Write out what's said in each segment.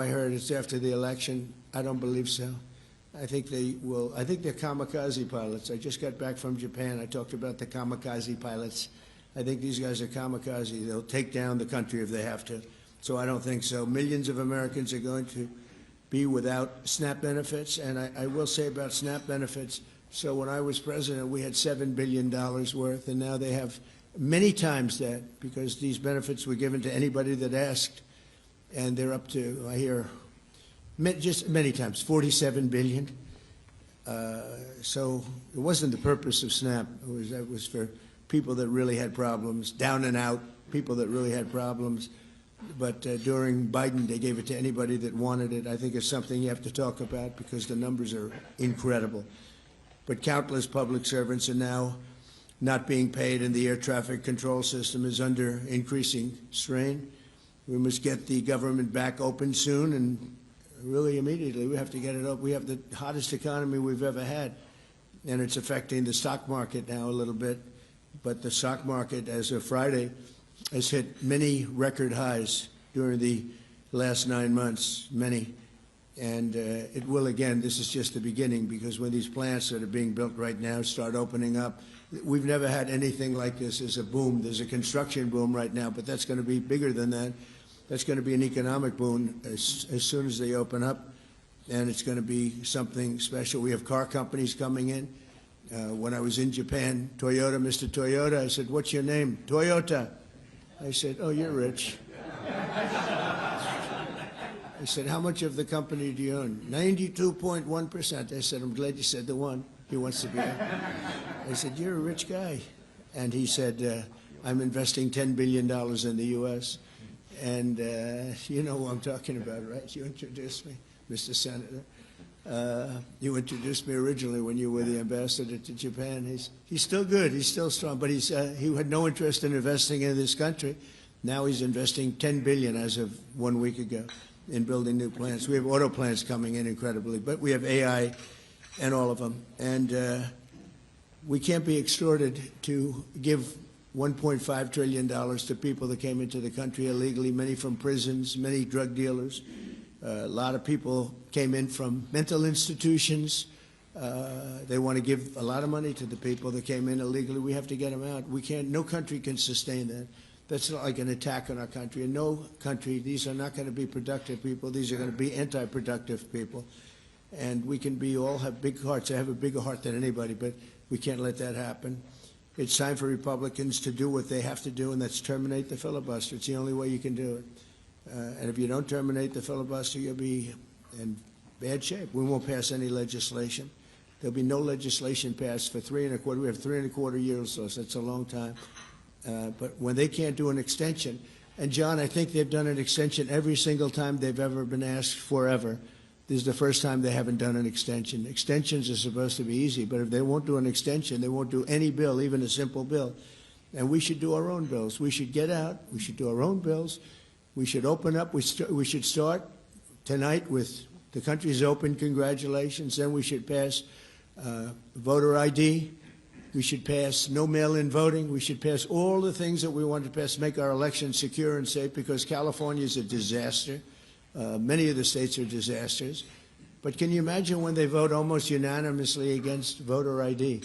I heard it's after the election. I don't believe so. I think they will. I think they're kamikaze pilots. I just got back from Japan. I talked about the kamikaze pilots. I think these guys are kamikaze. They'll take down the country if they have to. So I don't think so. Millions of Americans are going to be without SNAP benefits. And I will say about SNAP benefits, so when I was president, we had $7 billion worth, and now they have many times that, because these benefits were given to anybody that asked, and they're up to, I hear, just many times, 47 billion. So it wasn't the purpose of SNAP. That was for people that really had problems, down and out, people that really had problems. But during Biden, they gave it to anybody that wanted it. I think it's something you have to talk about because the numbers are incredible. But countless public servants are now not being paid, and the air traffic control system is under increasing strain. We must get the government back open soon, and really immediately. We have to get it up. We have the hottest economy we've ever had, and it's affecting the stock market now a little bit. But the stock market, as of Friday, has hit many record highs during the last 9 months, many. And it will again. This is just the beginning, because when these plants that are being built right now start opening up, we've never had anything like this. There's a boom. There's a construction boom right now, but that's going to be bigger than that. That's going to be an economic boom as soon as they open up, and it's going to be something special. We have car companies coming in. When I was in Japan, Toyota, Mr. Toyota, I said, "What's your name?" "Toyota." I said, "Oh, you're rich." I said, "How much of the company do you own?" 92.1%. I said, "I'm glad you said the one. He wants to be." I said, "You're a rich guy." And he said, "I'm investing $10 billion in the U.S." And you know who I'm talking about, right? You introduced me, Mr. Senator. You introduced me originally when you were the ambassador to Japan. He's still good. He's still strong. But he had no interest in investing in this country. Now he's investing $10 billion as of 1 week ago in building new plants. We have auto plants coming in incredibly, but we have AI and all of them. And we can't be extorted to give $1.5 trillion to people that came into the country illegally, many from prisons, many drug dealers. A lot of people came in from mental institutions. They want to give a lot of money to the people that came in illegally. We have to get them out. We can't. No country can sustain that. That's not like an attack on our country. In no country, these are not going to be productive people. These are going to be anti-productive people. And we can all have big hearts. I have a bigger heart than anybody, but we can't let that happen. It's time for Republicans to do what they have to do, and that's terminate the filibuster. It's the only way you can do it. And if you don't terminate the filibuster, you'll be in bad shape. We won't pass any legislation. There'll be no legislation passed for 3.25. We have 3.25 years, so that's a long time. But when they can't do an extension, and John, I think they've done an extension every single time they've ever been asked forever. This is the first time they haven't done an extension. Extensions are supposed to be easy, but if they won't do an extension, they won't do any bill, even a simple bill. And we should do our own bills. We should get out. We should do our own bills. We should open up. We should start tonight with the country's open. Congratulations. Then we should pass voter ID. We should pass no mail-in voting. We should pass all the things that we want to pass, make our elections secure and safe, because California is a disaster. Many of the states are disasters. But can you imagine when they vote almost unanimously against voter ID?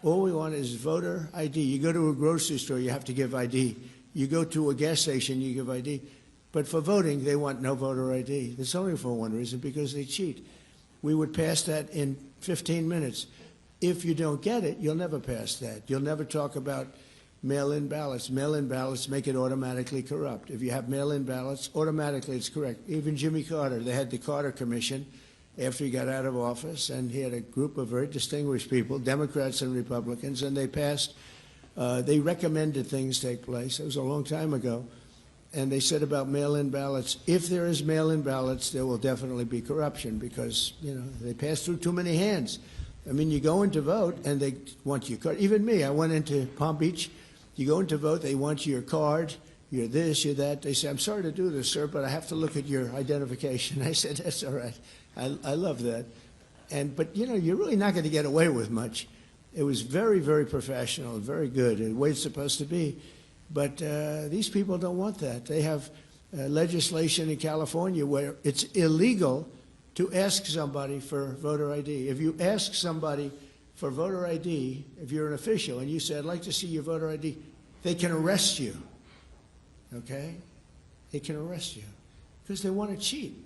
All we want is voter ID. You go to a grocery store, you have to give ID. You go to a gas station, you give ID. But for voting, they want no voter ID. It's only for one reason, because they cheat. We would pass that in 15 minutes. If you don't get it, you'll never pass that. You'll never talk about mail-in ballots. Mail-in ballots make it automatically corrupt. If you have mail-in ballots, automatically it's correct. Even Jimmy Carter, they had the Carter Commission after he got out of office, and he had a group of very distinguished people, Democrats and Republicans, and they passed, they recommended things take place. It was a long time ago. And they said about mail-in ballots, if there is mail-in ballots, there will definitely be corruption, because, you know, they pass through too many hands. I mean, you go in to vote, and they want your card. Even me, I went into Palm Beach. You go in to vote, they want your card, you're this, you're that. They say, "I'm sorry to do this, sir, but I have to look at your identification." I said, "That's all right. I love that." But, you know, you're really not going to get away with much. It was very, very professional, very good, and the way it's supposed to be. But these people don't want that. They have legislation in California where it's illegal to ask somebody for voter ID. If you ask somebody for voter ID, if you're an official, and you say, I'd like to see your voter ID, they can arrest you, okay? They can arrest you because they want to cheat,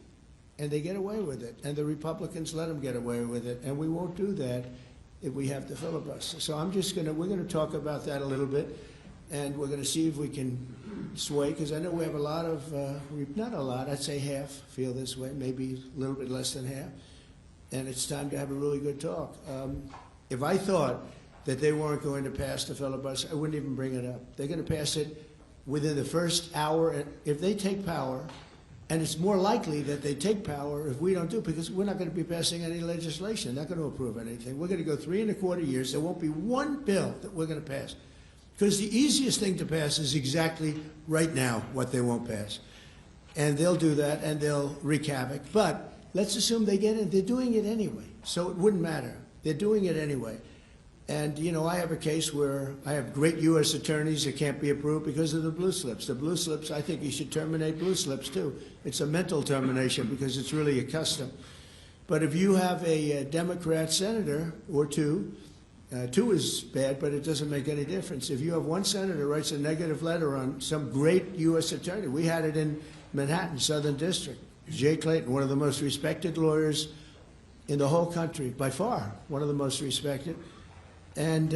and they get away with it, and the Republicans let them get away with it, and we won't do that if we have the filibuster. So we're going to talk about that a little bit, and we're going to see if we can sway, because I know we have a lot of, not a lot, I'd say half feel this way, maybe a little bit less than half, and it's time to have a really good talk. If I thought that they weren't going to pass the filibuster, I wouldn't even bring it up. They're going to pass it within the first hour. If they take power, and it's more likely that they take power if we don't do it, because we're not going to be passing any legislation, not going to approve anything. We're going to go 3¼ years. There won't be one bill that we're going to pass. Because the easiest thing to pass is exactly right now what they won't pass. And they'll do that, and they'll wreak havoc. But let's assume they get it. They're doing it anyway, so it wouldn't matter. They're doing it anyway. And, you know, I have a case where I have great U.S. attorneys that can't be approved because of the blue slips. The blue slips, I think you should terminate blue slips, too. It's a mental termination because it's really a custom. But if you have a Democrat senator or two is bad, but it doesn't make any difference. If you have one senator writes a negative letter on some great U.S. attorney, we had it in Manhattan, Southern District. Jay Clayton, one of the most respected lawyers in the whole country, by far, one of the most respected, and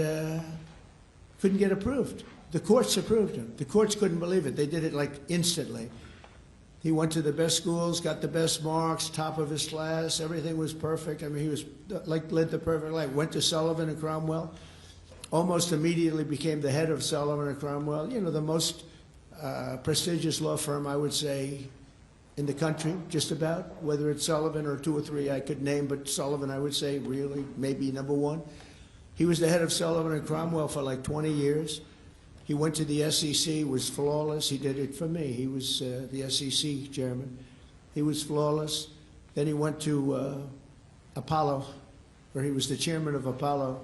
couldn't get approved. The courts approved him. The courts couldn't believe it. They did it like instantly. He went to the best schools, got the best marks, top of his class. Everything was perfect. I mean, he was led the perfect life. Went to Sullivan and Cromwell. Almost immediately became the head of Sullivan and Cromwell. You know, the most prestigious law firm, I would say, in the country, just about. Whether it's Sullivan or 2 or 3 I could name, but Sullivan, I would say, really, maybe #1. He was the head of Sullivan and Cromwell for like 20 years. He went to the SEC, was flawless. He did it for me. He was the SEC chairman. He was flawless. Then he went to Apollo, where he was the chairman of Apollo,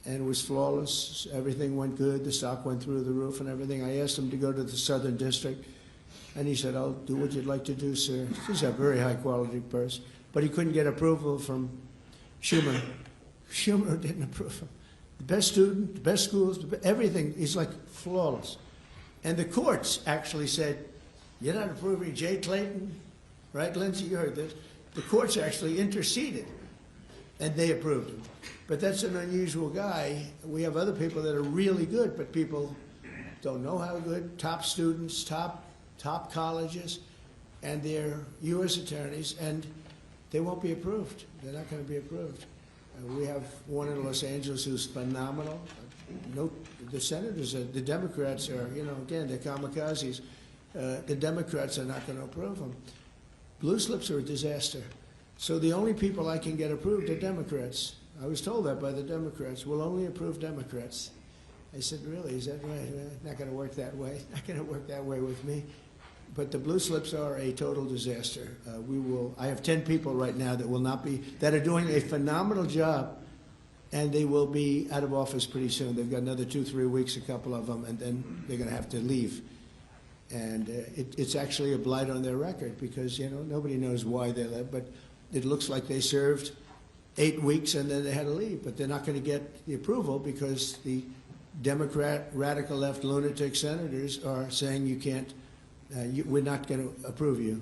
and was flawless. Everything went good. The stock went through the roof and everything. I asked him to go to the Southern District, and he said, I'll do what you'd like to do, sir. He's a very high-quality person. But he couldn't get approval from Schumer. Schumer didn't approve him. The best student, the best schools, everything. He's like flawless. And the courts actually said, you're not approving Jay Clayton, right, Lindsay? You heard this. The courts actually interceded, and they approved him. But that's an unusual guy. We have other people that are really good, but people don't know how good. Top students, top colleges, and they're U.S. attorneys, and they won't be approved. They're not going to be approved. We have one in Los Angeles who's phenomenal. No, the senators, the Democrats are, you know, again, they're kamikazes. The Democrats are not going to approve them. Blue slips are a disaster. So the only people I can get approved are Democrats. I was told that by the Democrats. We'll only approve Democrats. I said, really, is that right? Not going to work that way. Not going to work that way with me. But the blue slips are a total disaster. I have 10 people right now that are doing a phenomenal job, and they will be out of office pretty soon. They've got another 2-3 weeks, a couple of them, and then they're going to have to leave. And it's actually a blight on their record because, you know, nobody knows why they left, but it looks like they served 8 weeks and then they had to leave. But they're not going to get the approval because the Democrat, radical left lunatic senators are saying you can't, we're not going to approve you.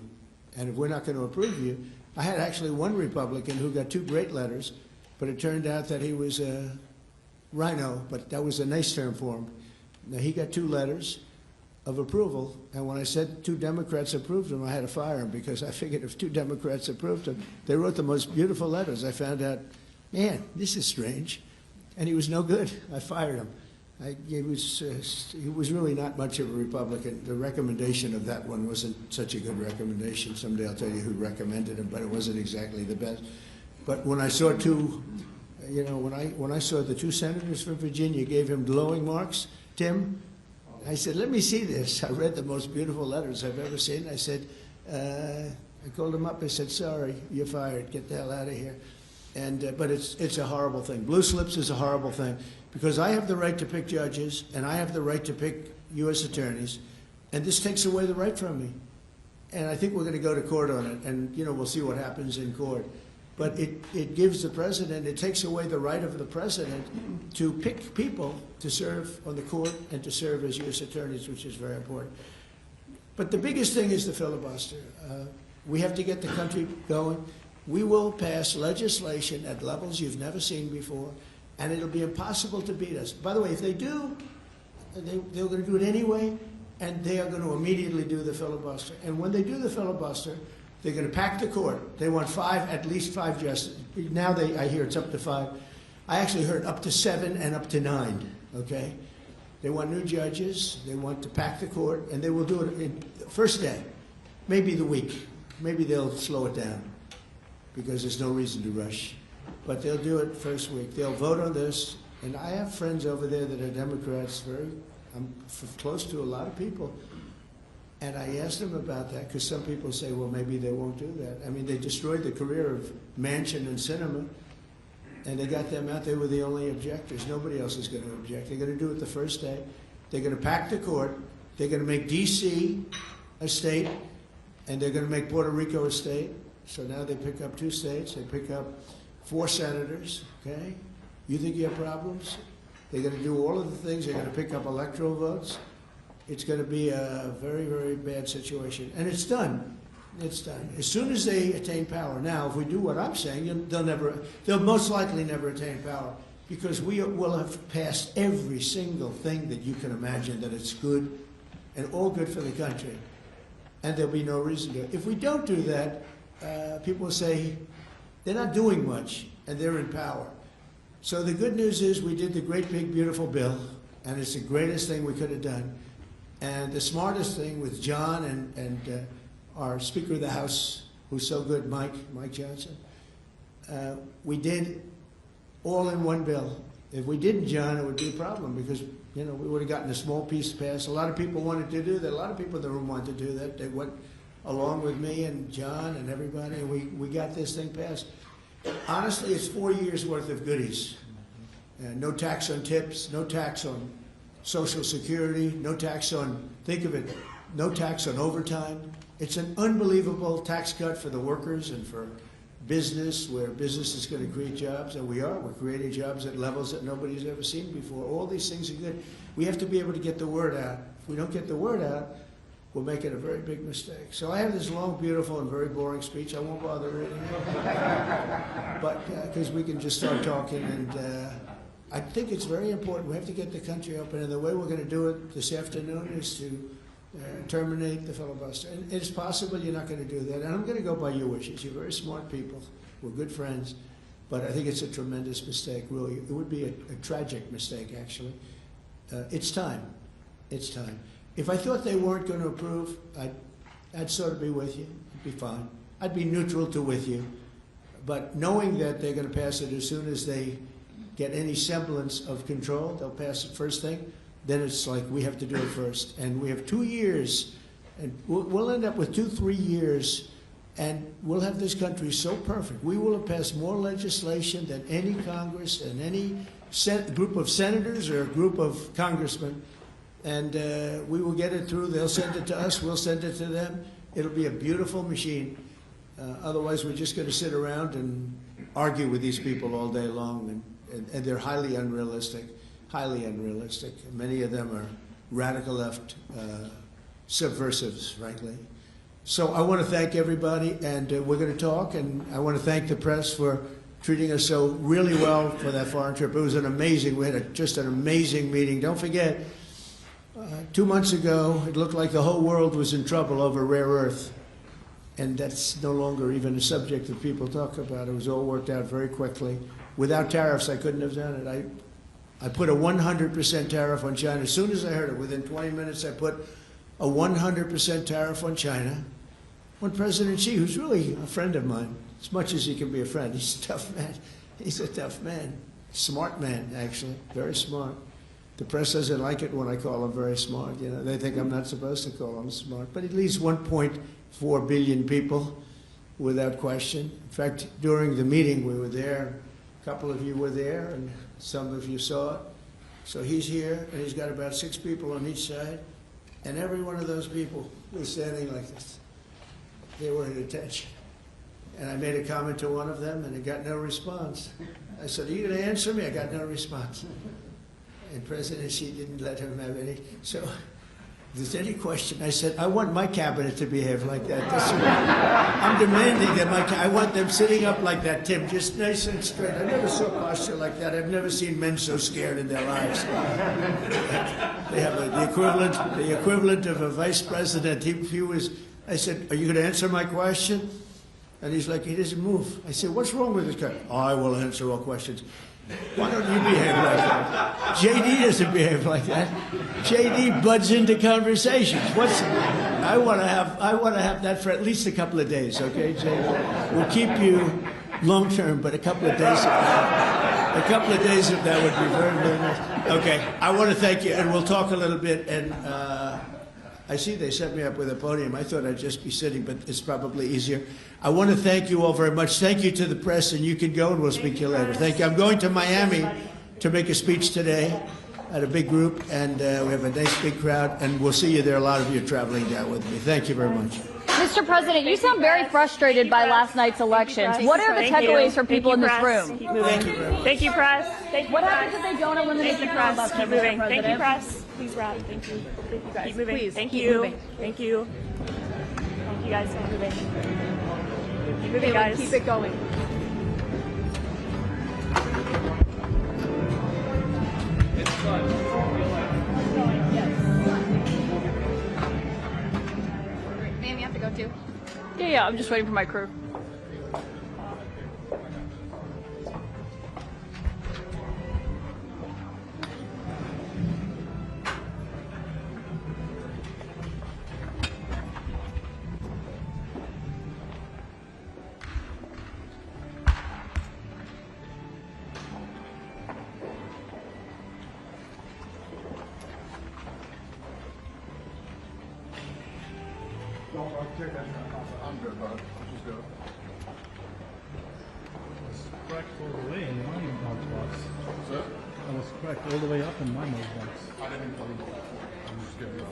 And if we're not going to approve you, I had actually one Republican who got 2 great letters, but it turned out that he was a rhino, but that was a nice term for him. Now, he got 2 letters of approval, and when I said 2 Democrats approved him, I had to fire him because I figured if 2 Democrats approved him, they wrote the most beautiful letters. I found out, man, this is strange. And he was no good. I fired him. He was really not much of a Republican. The recommendation of that one wasn't such a good recommendation. Someday I'll tell you who recommended him, but it wasn't exactly the best. But when I saw 2, you know, when I saw the 2 senators from Virginia gave him glowing marks, Tim, I said, let me see this. I read the most beautiful letters I've ever seen. I said, I called him up. I said, sorry, you're fired. Get the hell out of here. And but it's a horrible thing. Blue slips is a horrible thing because I have the right to pick judges and I have the right to pick U.S. attorneys, and this takes away the right from me. And I think we're going to go to court on it, and we'll see what happens in court. But it gives the president, it takes away the right of the president to pick people to serve on the court and to serve as U.S. attorneys, which is very important. But the biggest thing is the filibuster. We have to get the country going. We will pass legislation at levels you've never seen before, and it'll be impossible to beat us. By the way, if they do, they're going to do it anyway, and they are going to immediately do the filibuster. And when they do the filibuster, they're going to pack the court. They want at least five justices. Now I hear it's up to 5. I actually heard up to 7 and up to 9, okay? They want new judges. They want to pack the court, and they will do it in the first day, maybe the week. Maybe they'll slow it down because there's no reason to rush. But they'll do it first week. They'll vote on this. And I have friends over there that are Democrats. I'm close to a lot of people. And I asked them about that because some people say, well, maybe they won't do that. I mean, they destroyed the career of Manchin and Sinema, and they got them out. They were the only objectors. Nobody else is going to object. They're going to do it the first day. They're going to pack the court. They're going to make D.C. a state, and they're going to make Puerto Rico a state. So now they pick up 2 states. They pick up 4 senators, okay? You think you have problems? They're going to do all of the things. They're going to pick up electoral votes. It's going to be a very, very bad situation. And it's done. It's done. As soon as they attain power. Now, if we do what I'm saying, they'll most likely never attain power because we will have passed every single thing that you can imagine that it's good and all good for the country. And there'll be no reason to. If we don't do that, people will say they're not doing much and they're in power. So the good news is we did the great, big, beautiful bill, and it's the greatest thing we could have done. And the smartest thing with John and our Speaker of the House, who's so good, Mike Johnson, we did all in one bill. If we didn't, John, it would be a problem because, we would have gotten a small piece passed. A lot of people wanted to do that. A lot of people in the room wanted to do that. They went along with me and John and everybody, and we got this thing passed. Honestly, it's 4 years' worth of goodies. No tax on tips, no tax on Social Security, no tax on, think of it, no tax on overtime. It's an unbelievable tax cut for the workers and for business, where business is going to create jobs, and we're creating jobs at levels that nobody's ever seen before. All these things are good. We have to be able to get the word out. If we don't get the word out, we're making a very big mistake. So I have this long, beautiful, and very boring speech. I won't bother reading it, but because we can just start talking, and I think it's very important. We have to get the country open, and the way we're going to do it this afternoon is to terminate the filibuster. And it's possible you're not going to do that, and I'm going to go by your wishes. You're very smart people. We're good friends, but I think it's a tremendous mistake, really. It would be a tragic mistake, actually. It's time. It's time. If I thought they weren't going to approve, I'd sort of be with you. It'd be fine. I'd be neutral to with you. But knowing that they're going to pass it as soon as they get any semblance of control, they'll pass it first thing, then it's like we have to do it first. And we have 2 years, and we'll end up with 2-3 years, and we'll have this country so perfect. We will have passed more legislation than any Congress and any group of senators or a group of congressmen, and we will get it through. They'll send it to us. We'll send it to them. It'll be a beautiful machine. Otherwise, we're just going to sit around and argue with these people all day long, and they're highly unrealistic. Highly unrealistic. Many of them are radical left subversives, frankly. So I want to thank everybody, and we're going to talk, and I want to thank the press for treating us so really well for that foreign trip. It was we had just an amazing meeting. Don't forget, 2 months ago, it looked like the whole world was in trouble over rare earth, and that's no longer even a subject that people talk about. It was all worked out very quickly. Without tariffs, I couldn't have done it. I put a 100% tariff on China. As soon as I heard it, within 20 minutes, I put a 100% tariff on China. When President Xi, who's really a friend of mine, as much as he can be a friend, he's a tough man. He's a tough man. Smart man, actually. Very smart. The press doesn't like it when I call him very smart. They think I'm not supposed to call him smart. But at least 1.4 billion people, without question. In fact, during the meeting, we were there. A couple of you were there, and some of you saw it. So he's here, and he's got about 6 people on each side, and every one of those people was standing like this. they weren't attention. And I made a comment to one of them, and I got no response. I said, are you going to answer me? I got no response. And President Xi didn't let him have any. So if there's any question, I said, I want my cabinet to behave like that. I'm demanding that I want them sitting up like that, Tim, just nice and straight. I never saw posture like that. I've never seen men so scared in their lives. They have the equivalent of a vice president. He was, I said, are you going to answer my question? And he's like, he doesn't move. I said, what's wrong with this guy? I will answer all questions. Why don't you behave like that? JD doesn't behave like that. JD butts into conversations. I want to have that for at least a couple of days, okay, JD? We'll keep you long term, but a couple of days of that would be very, very nice. Okay, I want to thank you, and we'll talk a little bit. And I see they set me up with a podium. I thought I'd just be sitting, but it's probably easier. I want to thank you all very much. Thank you to the press, and you can go, and we'll speak to you later. Thank you. I'm going to Miami to make a speech today at a big group, and we have a nice big crowd, and we'll see you there. A lot of you are traveling down with me. Thank you very much. Mr. President, you sound very frustrated by last night's elections. What are the takeaways for people in this room? Keep moving. Thank you, press. What happens if they don't eliminate the press? Keep moving. Thank you, press. Please wrap. Thank you. Thank you, guys. Keep moving. Please, Thank keep you. moving. Thank you. Thank you, guys. Keep moving. Keep moving, guys. Keep it going. It's fun. Ma'am, you have to go too. Yeah, I'm just waiting for my crew. I'm good, bud. Just go. Correct all the way in my mailbox. So, I was correct all the way up in my mailbox. I didn't even believe that. I'm just giving you